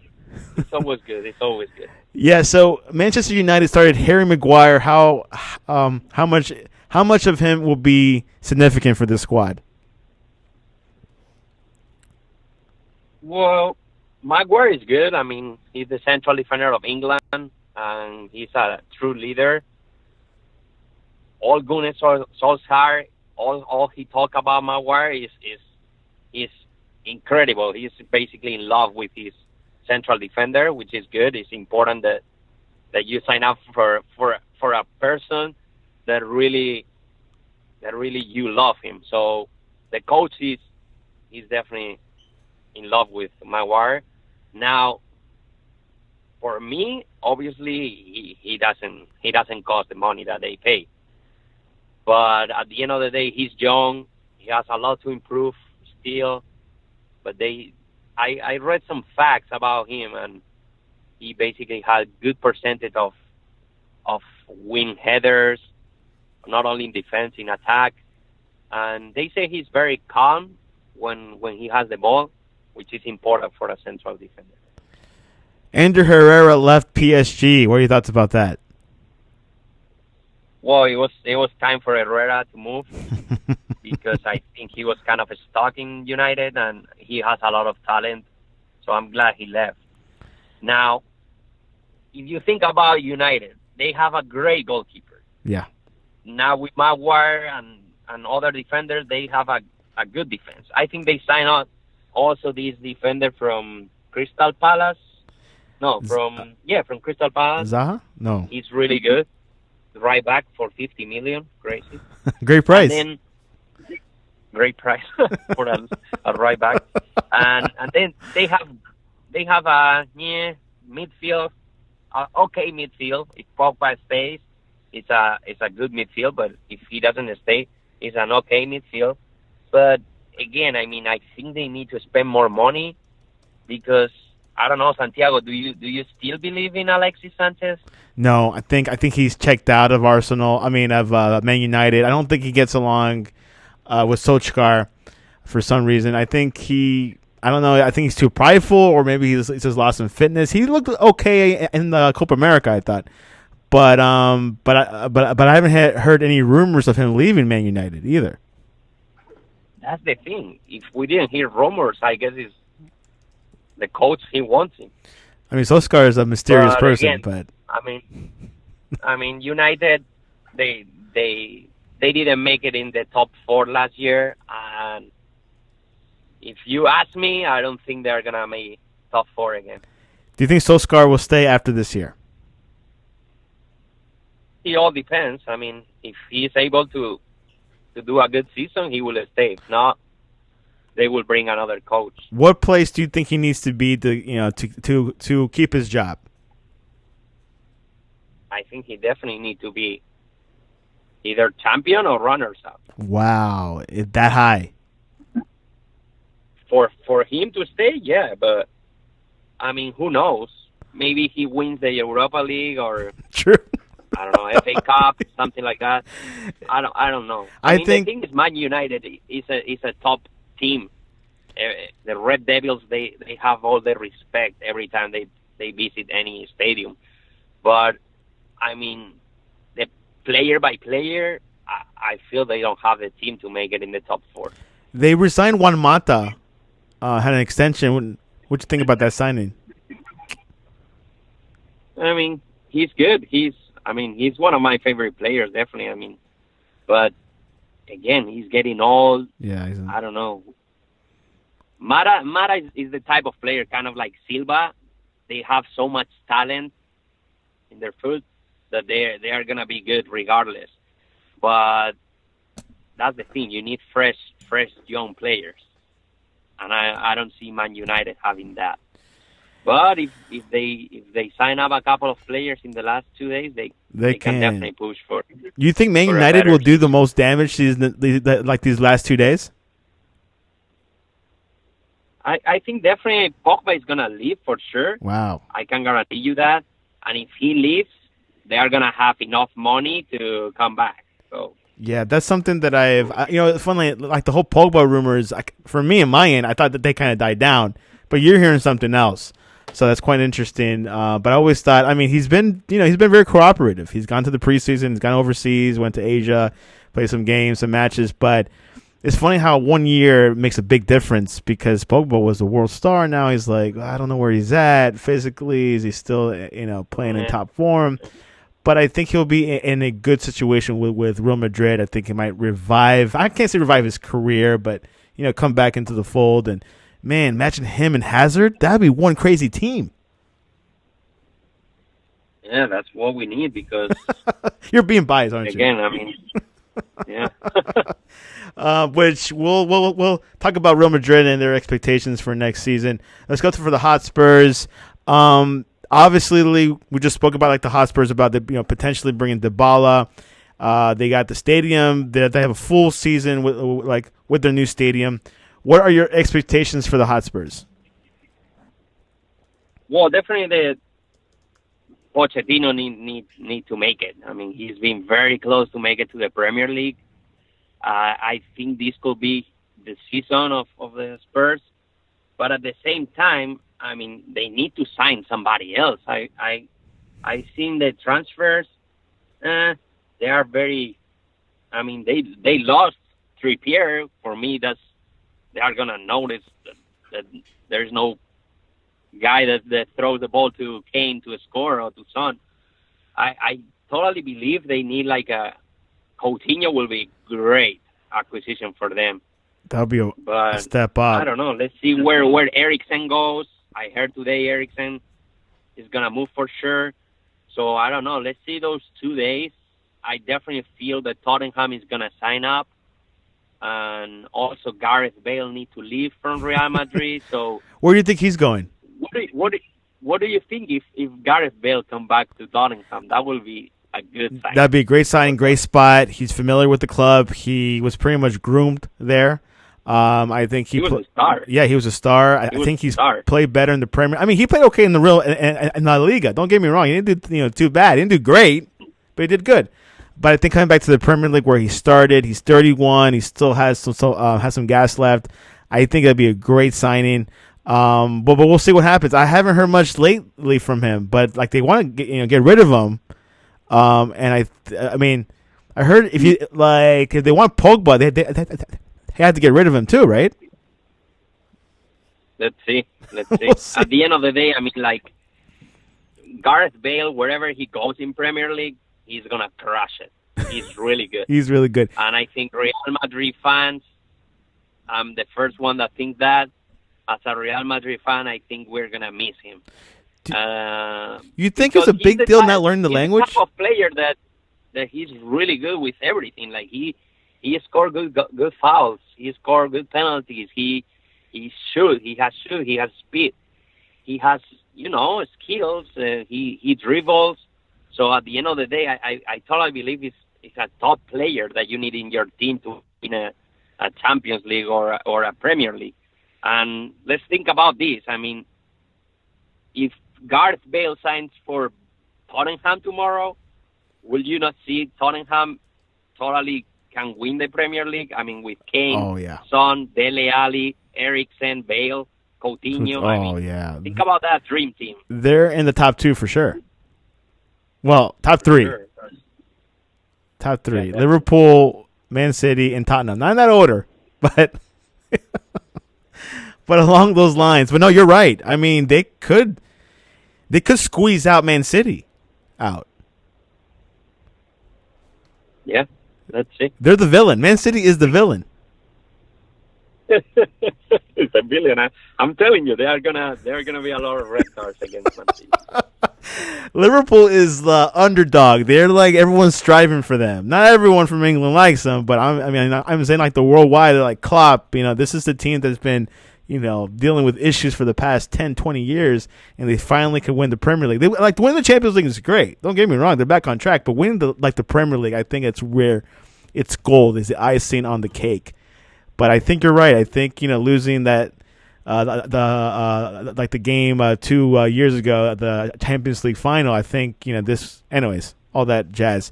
good. It's always good. Yeah, so Manchester United started Harry Maguire. How much of him will be significant for this squad? Well, Maguire is good. I mean, he's the central defender of England, and he's a true leader. All Gunnar Solskjaer, all he talk about Maguire is incredible. He's basically in love with his central defender, which is good. It's important that you sign up for a person that really you love him. So the coach is definitely in love with Maguire. Now, for me, obviously he doesn't cost the money that they pay. But at the end of the day, he's young. He has a lot to improve still. But I read some facts about him, and he basically had good percentage of win headers, not only in defense, in attack. And they say he's very calm when he has the ball, which is important for a central defender. Ander Herrera left PSG. What are your thoughts about that? Well, it was time for Herrera to move because I think he was kind of stuck in United, and he has a lot of talent. So I'm glad he left. Now, if you think about United, they have a great goalkeeper. Yeah. Now with Maguire and other defenders, they have a good defense. I think they signed out also this defender from Crystal Palace. No, from Crystal Palace. Zaha? No. He's really good. Right back for 50 million. Crazy. Great price. And then, great price for a right back. And then they have a midfield. okay midfield. If Pogba stays, it's a good midfield. But if he doesn't stay, it's an okay midfield. But again, I mean, I think they need to spend more money because I don't know, Santiago. Do you still believe in Alexis Sanchez? No, I think he's checked out of Arsenal. I mean, of Man United. I don't think he gets along with Solskjaer for some reason. I think he. I don't know. I think he's too prideful, or maybe he's just lost some fitness. He looked okay in the Copa America, I thought, but I haven't heard any rumors of him leaving Man United either. That's the thing. If we didn't hear rumors, I guess it's the coach he wants him. I mean, Solskjaer is a mysterious But person, again, but I mean, United, they didn't make it in the top four last year, and if you ask me, I don't think they're gonna make top four again. do you think Solskjaer will stay after this year? It all depends. I mean, if he is able to do a good season, he will stay. If not, they will bring another coach. What place do you think he needs to be to keep his job? I think he definitely need to be either champion or runners up. Wow, that high. For him to stay, yeah, but I mean, who knows? Maybe he wins the Europa League or True. I don't know, FA Cup, something like that. I don't know. I mean, think the thing is, Man United is a top team. The Red Devils, they have all the respect every time they visit any stadium. But I mean, the player by player, I feel they don't have the team to make it in the top four. they resigned Juan Mata. Had an extension. What you think about that signing? I mean, he's good. He's one of my favorite players, definitely. I mean, but again, he's getting old. Yeah, I don't know. Mara is the type of player, kind of like Silva. They have so much talent in their foot that they are gonna be good regardless. But that's the thing. You need fresh young players, and I don't see Man United having that. But if they sign up a couple of players in the last 2 days, they can definitely push for. You think Man for a United better will do the most damage like these last 2 days? I think definitely Pogba is gonna leave for sure. Wow. I can guarantee you that. And if he leaves, they are gonna have enough money to come back. So Yeah, that's something that funnily, like the whole Pogba rumors, for me, in my end, I thought that they kind of died down, but you're hearing something else. So that's quite interesting. But I always thought, I mean, he's been very cooperative. He's gone to the preseason, he's gone overseas, went to Asia, played some games, some matches. But it's funny how 1 year makes a big difference because Pogba was a world star. Now he's like, I don't know where he's at physically. Is he still, playing in top form? But I think he'll be in a good situation with Real Madrid. I think he might revive. I can't say revive his career, but come back into the fold. And man, imagine him and Hazard. That'd be one crazy team. yeah, that's what we need because You're being biased, aren't again, I mean, yeah. Which we'll talk about Real Madrid and their expectations for next season. Let's go for the Hotspurs. Obviously, we just spoke about like the Hotspurs about the potentially bringing Dybala. They got the stadium. They have a full season with their new stadium. What are your expectations for the Hotspurs? Well, definitely the Pochettino need to make it. I mean, he's been very close to make it to the Premier League. I think this could be the season of the Spurs, but at the same time, I mean, they need to sign somebody else. I seen the transfers. They are very. I mean, they lost Trippier. For me, they are gonna notice that there's no guy that throws the ball to Kane to score or to Son. I totally believe they need like a Coutinho will be great acquisition for them. That'll be a step up. I don't know. Let's see where Eriksen goes. I heard today Eriksen is gonna move for sure. So I don't know. Let's see those 2 days. I definitely feel that Tottenham is gonna sign up, and also Gareth Bale need to leave from Real Madrid. So where do you think he's going? what what do you think if Gareth Bale come back to Tottenham? That will be a good sign. That'd be a great signing, great spot. He's familiar with the club. He was pretty much groomed there. I think he was a star. Yeah, he was a star. I think he's played better in the Premier. I mean, he played okay in the real in La Liga. Don't get me wrong. He didn't do too bad. He didn't do great, but he did good. But I think coming back to the Premier League where he started, he's 31. He still has some gas left. I think that'd be a great signing. But we'll see what happens. I haven't heard much lately from him, but like they want to get rid of him. And I mean, I heard if they want Pogba, they have to get rid of him too, right? Let's see. We'll see. At the end of the day, I mean, like Gareth Bale, wherever he goes in Premier League, he's gonna crush it. He's really good. He's really good. And I think Real Madrid fans, I'm the first one that think that. As a Real Madrid fan, I think we're gonna miss him. You think it's a big deal not learning the language? He's the type of player that he's really good with everything. Like he scored good fouls. He scored good penalties. He shoots. He has speed. He has skills. He dribbles. So at the end of the day, I totally believe he's a top player that you need in your team to win a Champions League or a Premier League. And let's think about this. I mean, if Gareth Bale signs for Tottenham tomorrow, will you not see Tottenham totally can win the Premier League? I mean, with Kane, Son, Dele Alli, Eriksen, Bale, Coutinho. Think about that dream team. They're in the top two for sure. Well, top three. Sure. Top three. Yeah, Liverpool, Man City, and Tottenham. Not in that order, but but along those lines. But no, you're right. I mean, they could squeeze out Man City out. Yeah, let's see. They're the villain. Man City is the villain. It's a villain. I'm telling you, there are gonna be a lot of red cards against Man City. Liverpool is the underdog. They're like everyone's striving for them. Not everyone from England likes them, but I'm saying like the worldwide. They're like Klopp. This is the team that's been dealing with issues for the past 10, 20 years, and they finally could win the Premier League. Winning the Champions League is great. Don't get me wrong; they're back on track. But winning the Premier League, I think it's where it's gold. Is the icing on the cake. But I think you're right. I think losing that the game 2 years ago, the Champions League final. I think this. Anyways, all that jazz.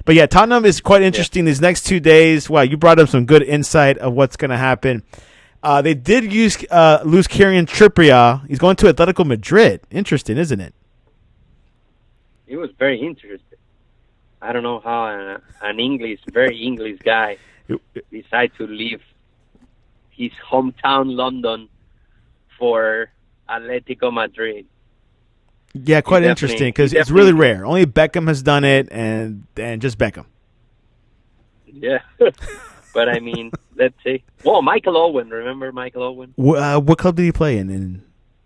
But yeah, Tottenham is quite interesting these next 2 days. Wow, you brought up some good insight of what's going to happen. They did lose Kieran Trippier. He's going to Atletico Madrid. Interesting, isn't it? It was very interesting. I don't know how an very English guy decided to leave his hometown London for Atletico Madrid. Yeah, quite interesting because it's really rare. Only Beckham has done it, and just Beckham. Yeah. But I mean, let's see. Well, Michael Owen, remember Michael Owen? What club did he play in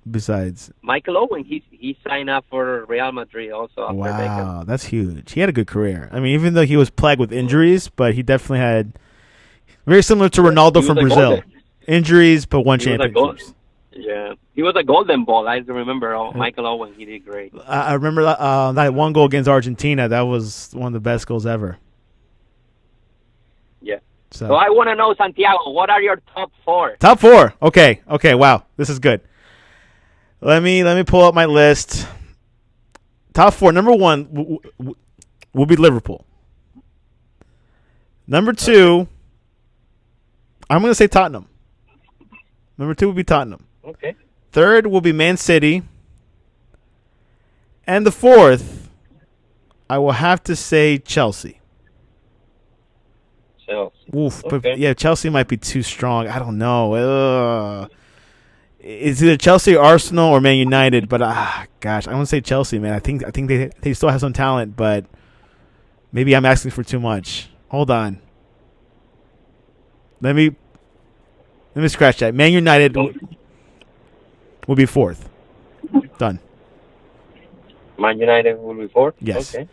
besides? Michael Owen, he signed up for Real Madrid also after Beckham. That's huge. He had a good career. I mean, even though he was plagued with injuries, but he definitely had very similar to Ronaldo from Brazil. Injuries, but one championship. Yeah, he was a golden ball. I remember Michael Owen. He did great. I remember that one goal against Argentina. That was one of the best goals ever. Yeah. So I want to know, Santiago, what are your top four? Top four. Okay. Wow, this is good. Let me pull up my list. Top four. Number one will be Liverpool. Number two, I'm going to say Tottenham. Number two will be Tottenham. Okay. Third will be Man City. And the fourth, I will have to say Chelsea. Oof, okay. But yeah, Chelsea might be too strong. I don't know. It's either Chelsea, or Arsenal, or Man United. But gosh, I want to say Chelsea, man. I think they still have some talent, but maybe I'm asking for too much. Hold on. Let me scratch that. Man United will be fourth. Done. Man United will be fourth? Yes. Okay.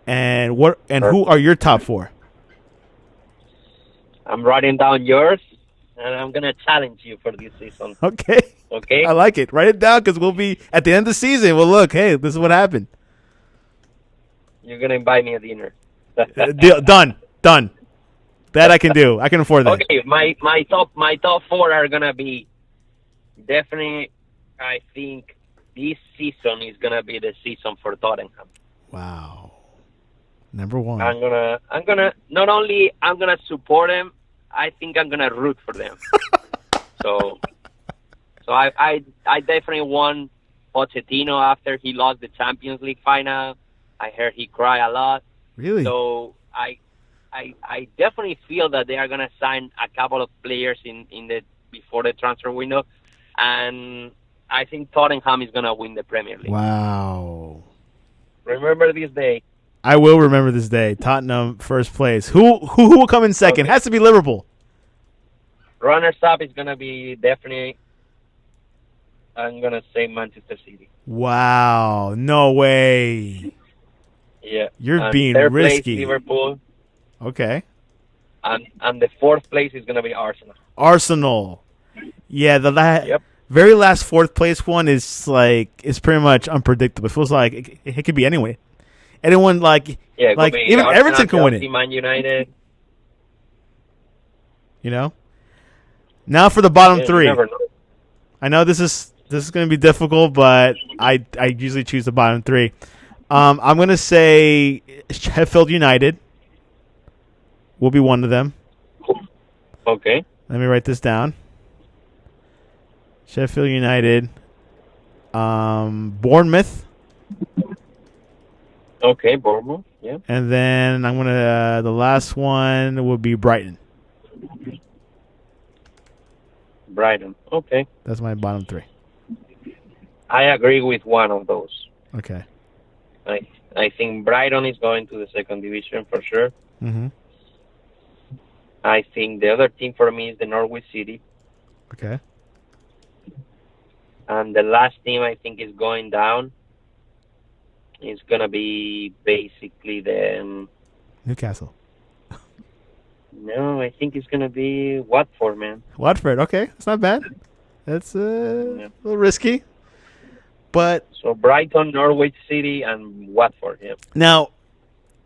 And who are your top four? I'm writing down yours. and I'm gonna challenge you for this season. Okay. Okay, I like it. Write it down because we'll be at the end of the season. We'll look. Hey, this is what happened. you're gonna invite me a dinner. Deal, done. That I can do. I can afford that. Okay, my top four are gonna be definitely. I think this season is gonna be the season for Tottenham. Wow. Number one. I'm gonna not only I'm gonna support them. I think I'm gonna root for them. so I definitely want Pochettino after he lost the Champions League final. I heard he cried a lot. Really? So I definitely feel that they are gonna sign a couple of players in the before the transfer window, and I think Tottenham is gonna win the Premier League. Wow. Remember this day. I will remember this day. Tottenham first place. Who will come in second? Okay. Has to be Liverpool. Runners up is gonna be definitely. I'm gonna say Manchester City. Wow. No way. Yeah. You're and being third risky. Place, Liverpool. Okay. And the fourth place is gonna be Arsenal. Arsenal. Yeah, Yep. very last fourth place one is pretty much unpredictable. It feels like it could be anyway. Anyone Yeah, like be even Arsenal, Everton can win Chelsea, it. Man United. You know. Now for the bottom Yeah, three. you never know. I know this is going to be difficult, but I usually choose the bottom three. I'm going to say Sheffield United will be one of them. Okay. Let me write this down. Sheffield United, Bournemouth, Okay, Bournemouth. Yeah. and then I'm gonna the last one will be Brighton. Brighton. Okay. That's my bottom three. I agree with one of those. Okay. I think Brighton is going to the second division for sure. Mm-hmm. I think the other team for me is the Norwich City. Okay. And the last team I think is going down is going to be basically the... Newcastle. No, I think it's going to be Watford, man. Watford. Okay, it's not bad. That's a little risky, but So Brighton, Norwich City, and Watford, yeah. now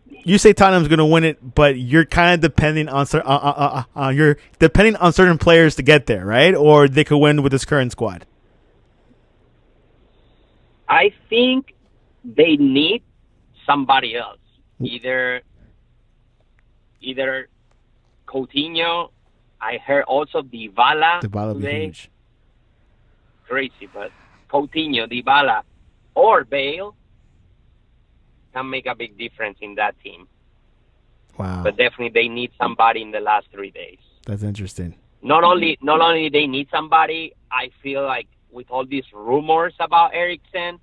you say Tottenham's going to win it, but you're kind of depending on you're depending on certain players to get there, right? Or they could win with this current squad. I think they need somebody else. Either Coutinho. I heard also Dybala Dybala be today. huge. Crazy, but Coutinho, Dybala, or Bale can make a big difference in that team. Wow, But definitely they need somebody in the last 3 days. that's interesting. Not only they need somebody, I feel like with all these rumors about Eriksen,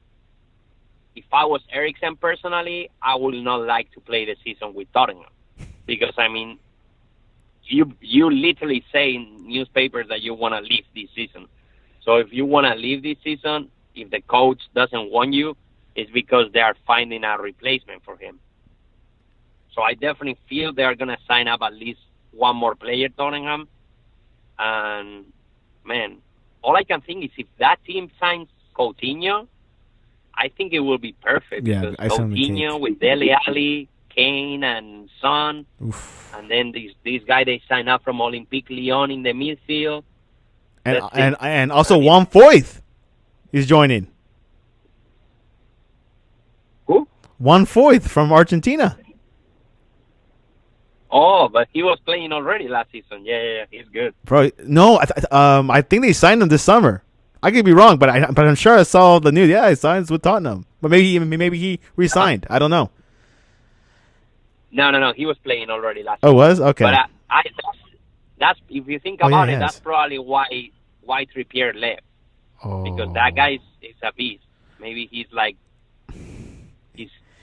if I was Eriksen personally, I would not like to play the season with Tottenham. Because, I mean, you literally say in newspapers that you want to leave this season. So if you want to leave this season, if the coach doesn't want you, it's because they are finding a replacement for him. So I definitely feel they are going to sign up at least one more player, Tottenham. And, man, all I can think is if that team signs Coutinho, I think it will be perfect. Yeah, because icing on the Coutinho cake. with Dele Alli, Kane, and Son, Oof. and then this guy they signed up from Olympique Lyon in the midfield. And also 1/4 is joining. Who? 1/4 from Argentina. Oh, but he was playing already last season. Yeah, he's good. Bro, no, I think they signed him this summer. I could be wrong, but I'm sure I saw the news. Yeah, he signs with Tottenham, but maybe he re-signed. I don't know. No, he was playing already last Oh, season. was okay. But that's if you think Oh, about yeah, it, that's probably why Trippier left. Because that guy is a beast. Maybe he's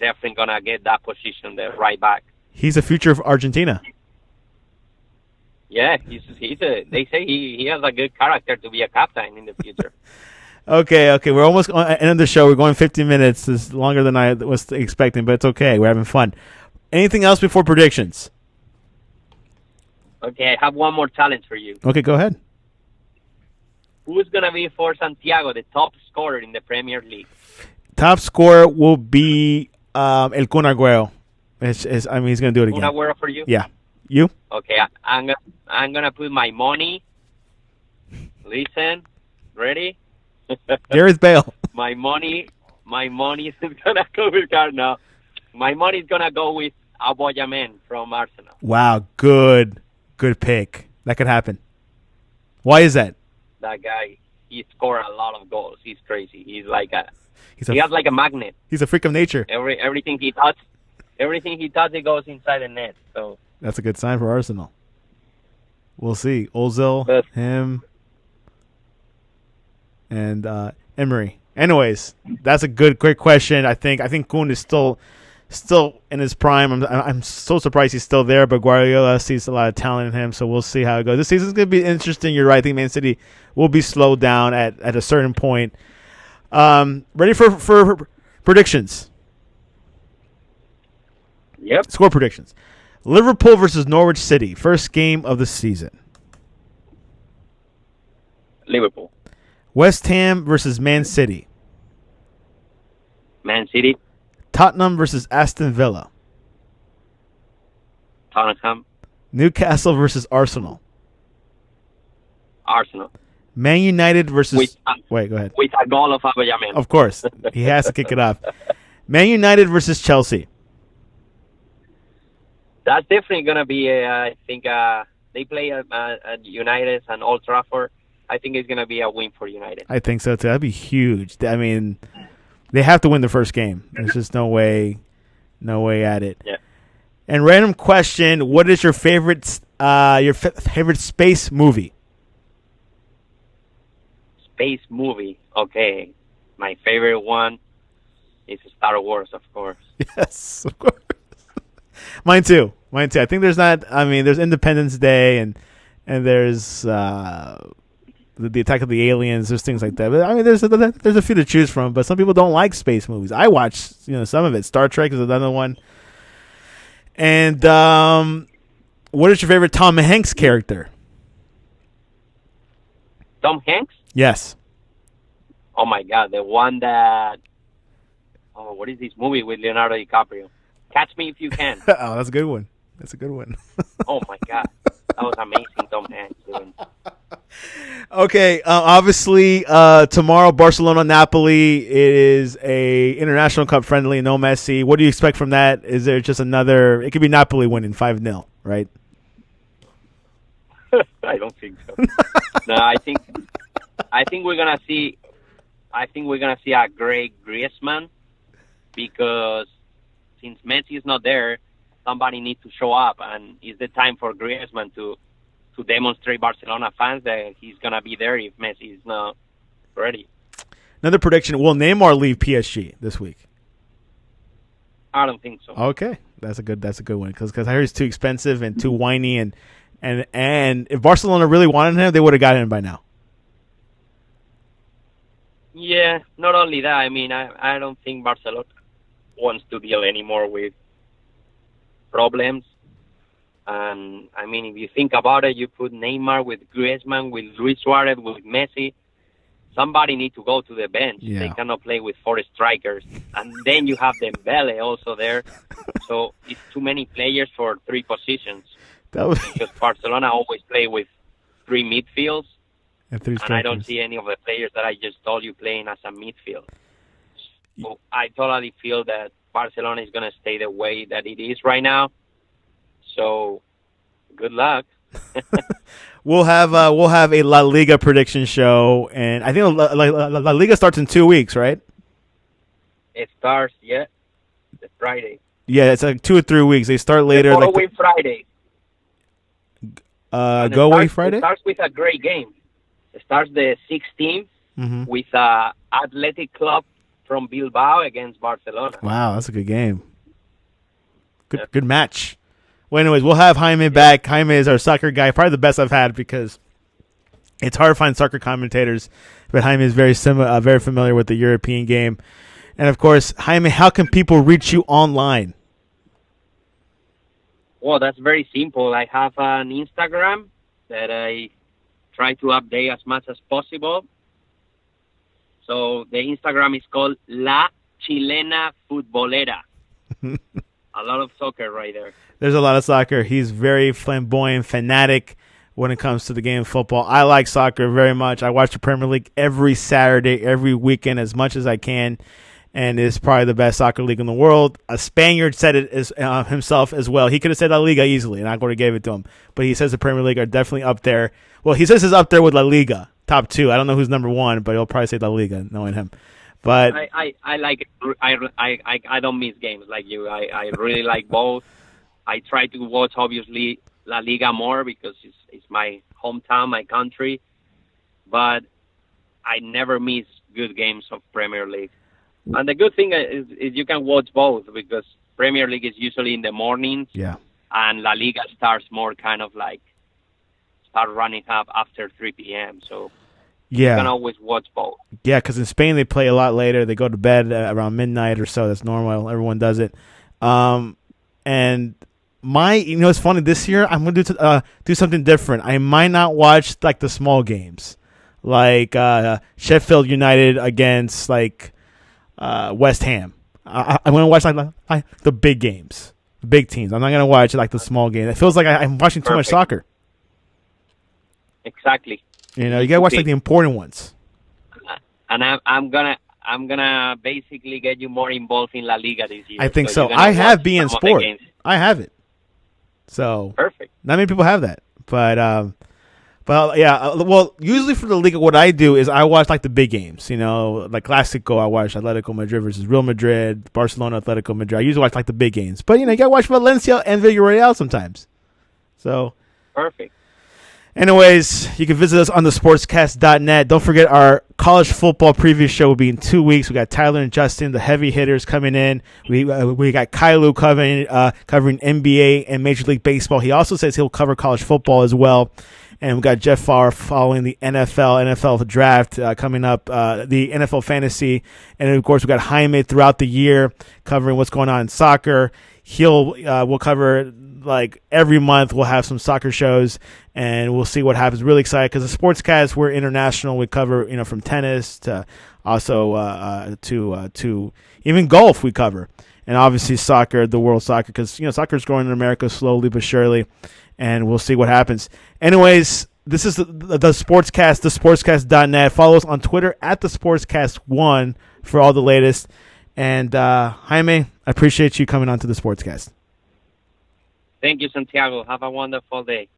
definitely gonna get that position there right back. He's the future of Argentina. Yeah, they say he has a good character to be a captain in the future. Okay, we're almost on the end of the show. We're going 15 minutes. It's longer than I was expecting, but it's okay. We're having fun. Anything else before predictions? Okay, I have one more challenge for you. Okay, go ahead. Who's gonna be for Santiago the top scorer in the Premier League? Top scorer will be El Kun Agüero. I mean, he's going to do it again. Una Agüero for you? Yeah. You? Okay, I'm gonna put my money. Listen, ready? Gareth Bale. My money is gonna go with now. My money is gonna go with Aboyaman from Arsenal. Wow, good pick. That could happen. Why is that? That guy, he scored a lot of goals. He's crazy. He has like a magnet. He's a freak of nature. Everything he touches, it goes inside the net. So that's a good sign for Arsenal. We'll see. Ozil, him, and Emery. Anyways, that's a great question. I think Kun is still in his prime. I'm so surprised he's still there, but Guardiola sees a lot of talent in him, so we'll see how it goes. This season's going to be interesting. You're right. I think Man City will be slowed down at a certain point. Ready for predictions? Yep. Score predictions. Liverpool versus Norwich City. First game of the season. Liverpool. West Ham versus Man City. Man City. Tottenham versus Aston Villa. Tottenham. Newcastle versus Arsenal. Arsenal. Man United versus... Wait, go ahead. With a goal of Aboyaman. Of course. He has to kick it off. Man United versus Chelsea. That's definitely going to be, I think, they play at United and Old Trafford. I think it's going to be a win for United. I think so, too. That'd be huge. I mean, they have to win the first game. There's just no way at it. Yeah. And random question, what is your favorite space movie? Space movie. Okay. My favorite one is Star Wars, of course. Yes, of course. Mine too. I think there's Independence Day and there's the Attack of the Aliens. There's things like that. But I mean, there's a few to choose from. But some people don't like space movies. I watch some of it. Star Trek is another one. And what is your favorite Tom Hanks character? Tom Hanks? Yes. Oh my God, the one that. Oh, what is this movie with Leonardo DiCaprio? Catch Me If You Can. Oh, that's a good one. Oh my God, that was amazing, Tom Hanks doing. Okay, obviously tomorrow Barcelona-Napoli is a international cup friendly, no Messi. What do you expect from that? Is there just another? It could be Napoli winning 5-0, right? I don't think so. No, I think we're gonna see. I think we're gonna see a great Griezmann because since Messi is not there, somebody needs to show up, and it's the time for Griezmann to demonstrate Barcelona fans that he's gonna be there if Messi is not ready. Another prediction: will Neymar leave PSG this week? I don't think so. Okay, that's a good one because I heard he's too expensive and too whiny and if Barcelona really wanted him, they would have got him by now. Yeah, not only that. I mean, I don't think Barcelona wants to deal anymore with problems. And, I mean, if you think about it, you put Neymar with Griezmann, with Luis Suarez, with Messi. Somebody needs to go to the bench. Yeah. They cannot play with 4 strikers. And then you have Dembele also there. So it's too many players for 3 positions. Because Barcelona always play with 3 midfields. And I don't see any of the players that I just told you playing as a midfield. So I totally feel that Barcelona is going to stay the way that it is right now. So, good luck. We'll have a La Liga prediction show, and I think La Liga starts in 2 weeks, right? It starts, the Friday. Yeah, it's like 2 or 3 weeks. They start later. Go away Friday. Go away Friday? It starts with a great game. It starts the 16th with Athletic Club from Bilbao against Barcelona. Wow, that's a good game. Good match. Well, anyways, we'll have Jaime back. Jaime is our soccer guy, probably the best I've had because it's hard to find soccer commentators. But Jaime is very familiar with the European game. And, of course, Jaime, how can people reach you online? Well, that's very simple. I have an Instagram that I try to update as much as possible. So the Instagram is called La Chilena Futbolera. A lot of soccer right there. There's a lot of soccer. He's very flamboyant, fanatic when it comes to the game of football. I like soccer very much. I watch the Premier League every Saturday, every weekend as much as I can, and it's probably the best soccer league in the world. A Spaniard said it himself as well. He could have said La Liga easily, and I would have gave it to him. But he says the Premier League are definitely up there. Well, he says it's up there with La Liga, top two. I don't know who's number one, but he'll probably say La Liga, knowing him. But I like it. I don't miss games like you. I really like both. I try to watch obviously La Liga more because it's my hometown, my country. But I never miss good games of Premier League. And the good thing is you can watch both because Premier League is usually in the mornings. yeah. And La Liga starts more kind of like start running up after 3 p.m. So you can always watch both. Yeah, because in Spain they play a lot later. They go to bed around midnight or so. That's normal. Everyone does it. And it's funny. This year I'm going to do something different. I might not watch like the small games, like Sheffield United against like West Ham. I'm going to watch like the big games, the big teams. I'm not going to watch like the small games. It feels like I'm watching too much soccer. Exactly. You gotta watch like the important ones. And I'm gonna basically get you more involved in La Liga this year. I think so. I have BN Sport. I have it. So perfect. Not many people have that, but yeah. Well, usually for the Liga, what I do is I watch like the big games. Like Clásico, I watch Atletico Madrid versus Real Madrid, Barcelona, Atletico Madrid. I usually watch like the big games, but you gotta watch Valencia and Villarreal sometimes. So perfect. Anyways, you can visit us on thesportscast.net. Don't forget our college football preview show will be in 2 weeks. We got Tyler and Justin, the heavy hitters, coming in. We got Kylu covering NBA and Major League Baseball. He also says he'll cover college football as well. And we got Jeff Farr following the NFL draft coming up, the NFL fantasy. And, of course, we got Jaime throughout the year covering what's going on in soccer. We'll cover like every month. We'll have some soccer shows, and we'll see what happens. Really excited because the Sportscast, we're international. We cover from tennis to also to even golf. We cover, and obviously soccer, the world soccer, because soccer is growing in America slowly but surely, and we'll see what happens. Anyways, this is the Sportscast, thesportscast.net. Follow us on Twitter at thesportscast1 for all the latest. And Jaime, I appreciate you coming on to the Sportscast. Thank you, Santiago. Have a wonderful day.